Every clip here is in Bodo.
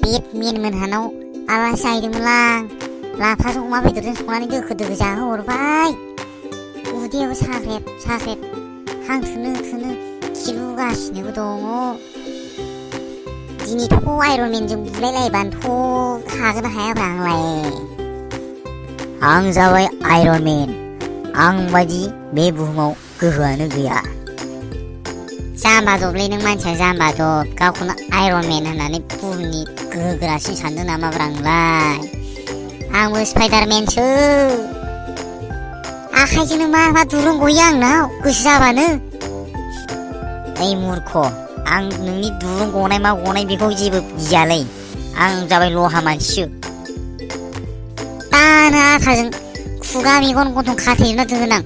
बेटमेन मोनहानाव आलासि जाहैदोंमोनलां। लाफाजों अमा बेदरजों संनानै दोखो दोखो जाहोहरबाय। उदैयाबो साख्रेब साख्रेब हां थोनो थोनो खिलुगासिनोबो दङ। दिनैथ' आयरनमेनजों बुलायलायबानोथ' थागोन हायाब्रा आंलाय। आं जाबाय आयरनमेन। आं बायदि बे बुहुमाव गोहोआनो गैया। जाम्बा दबलै नों मानसिया जाम्बा दब। गावखौनो आयरनमेन होननानै बुहुमनि गोहोगोरासिन सानदों नामाब्रा आंलाय। आंबो स्पाइडारमेनसो। आखाइजोंनो मा मा दुरुं गयो आंनाव गोसो जाबानो। ओइ मूर्ख, आं नोंनि दुरुं गनाय मा गनाय बेखौ जेबो गियालै। आं जाबाय लहा मानसिसो। दानो आखाजों खुगा मेगन गन्थं खाथेजोबना दोनगोन आं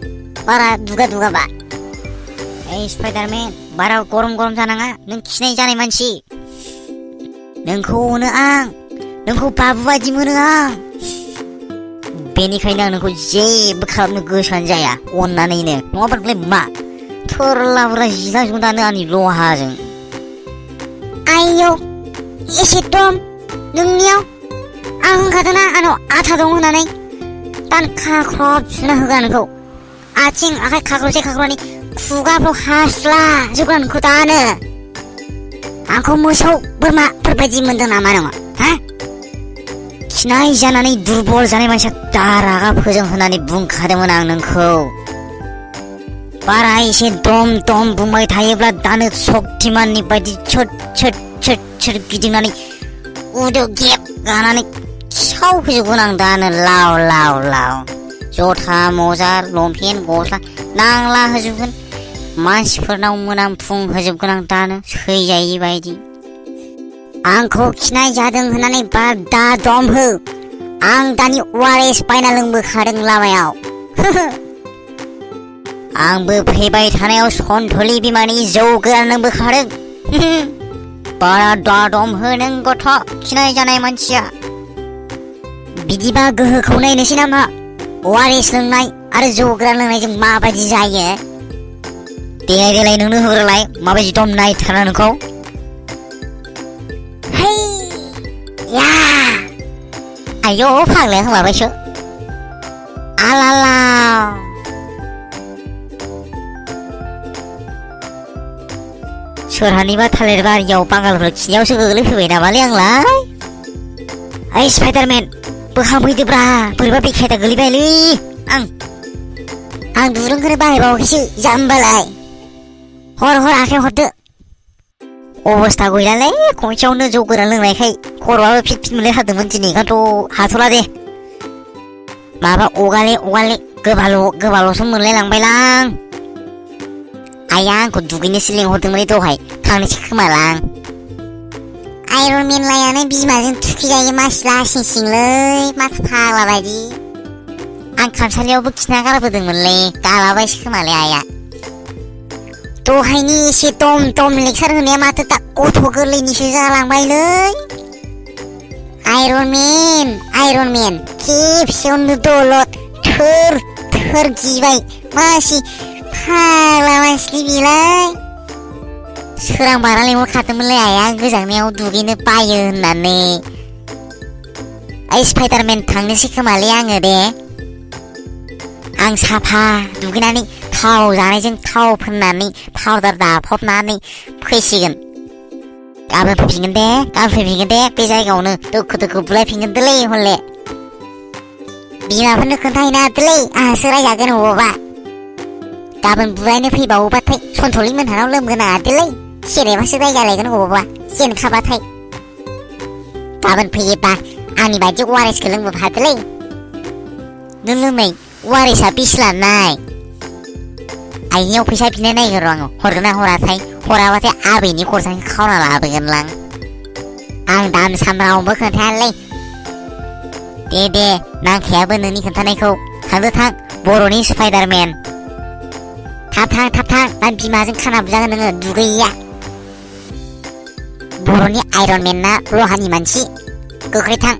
बारा दुगा दुगाबा। ओइ स्पाइडारमेन, बारा गरम गरम जानाङा। नों खिनाय जानाय मानसि। नोंखौ अनो आं, नोंखौ बाबु बायदि मोनो आं। बेनिखायनो आं नोंखौ जेबो खालामनो गोसोआनो जाया अननानैनो। नङाबा नोंलाय मा थोरला बुरला जिलाजों दानो आंनि लहाजों। आयौ एसे दम नोंनियाव। आं होनखादोंना आंनाव आथा दं होननानै। दान खाख्रब सुना होगोन नोंखौ। आथिं आखाइ खाख्रबसे खाख्रबनानै खुगाफ्राव हास्ला जोबगोन नोंखौ दानो। आंखौ मोसौ बोरमाफोरबायदि मोनदों नामा नोङो? हा? खिनाय जानानै दुरबल जानाय मानसिया दारागा फोजों होननानै बुंखादोंमोन आं नोंखौ। बारा एसे दम दम बुंबाय थायोब्ला दानो शक्तिमाननि बायदि छोट छोट छोट छोट गिदिंनानै उदै गेब गानानै खिसाव होजोबगोन आं दानो लाव लाव लाव। जथा मजा लंपेन्ट गस्ला नांला होजोबगोन। मानसिफोरनाव मोनामफुं होजोबगोन आं दानो सैजायै बायदि। आंखौ खिनाय जादों होननानै बार दा दम हो। आं दानि ORS बायना लोंबोखादों लामायाव। आंबो फैबाय थानायाव सन्थलि बिमानि जौ गोरान लोंबोखादों। बारा दा दम हो नों गथ' खिनाय जानाय मानसिया। बिदिबा गोहोखौ नायनोसै नामा? ORS लोंनाय आरो जौ गोरान लोंनायजों माबायदि जायो? देलाय देलाय नोंनो होग्रोलाय माबायदि दम नायथारा नोंखौ। है या आयौ फाग्लाया होमारबायसो। आलाला सोरहानिबा थालिर बारियाव बांगालफोर खिनायावसो गोग्लैफैबाय नामालै आंलाय। ओइ स्पाइडारमेन बोखांफैदोब्रा। बोरैबा बेखायदा गोलैबायलै आं दुरुंखौनो बाहायबावाखैसो जाम्बालाय। हर आखाइ हरदो। अबस्था गैलालै खनसेयावनो जौ गोरान लोंनायखाय खर'आबो फिट फिट मोनलायथारदोंमोन दिनै। ओंखायनोथ' हाथ'ला दे। माबा अगाले गोबाल'सो मोनलायलांबायलां। आइया आंखौ दुगैनोसो लिंहरदोंमोनलै दहाय। थांनोसै खोमालां। आयरनमेन लायानो बिमाजों थुखैजायो मासि लासिंसिंलै माथो फाग्ला बायदि। आं खामसालियावबो खिना गारबोदोंमोनलै गालाबायसो खोमालै आइया। दहायनि एसे दम दम लेक्सार होनाया माथो दा गथ' गोरलैनिसो जालांबायलै। आयरनमेन खेबसेयावनो दलद थोर थोर गिबाय। मासि फाग्ला मानसिलै बेलाय। सोरां बारा लिंहरखादोंमोनलै आइया गोजांनायाव दुगैनो बायो होननानै। ओइ स्पाइडारमेन थांनोसै खोमालै आङो दे। आं साफा दुगैनानै थाव जानायजों थाव फोननानै पाउदार दाफबनानै फैसिगोन। गाबोन फैफिनगोन दे बे जायगायावनो दोखो दोखो बुलायफिनगोन दोलै हले। बिमाफोरनो खोन्थाहैनो हादोलै आंहासो रायजागोन अबावबा। गाबोन बुलायनो फैबावोबाथाय सन्थलि मोनहानाव लोमगोन आहादोलै। सेरेबासो रायजालायगोन अबावबा जेनखाबाथाय। गाबोन फैयोबा आंनि बायदि ORSखौ लोंबोफादोलै। नों लोंनाय ORSआ बेसे लानाय? आइनियाव फैसा बिनाय नायगोन र' आङो हरगोन ना हराथाय। हराबाथाय आबैनि खरसाखौ खावना लाबोगोनलां। आं दाम साम रावनोबो खोन्थायालै। दे नांखायाबो नोंनि खोन्थानायखौ। थां बर'नि स्पाइडारमेन। थाब थां दान बिमाजों खाना बुजागोन नोङो दुगैया। बर'नि आयरनमेन ना लहानि मानसि। गोख्रै थां।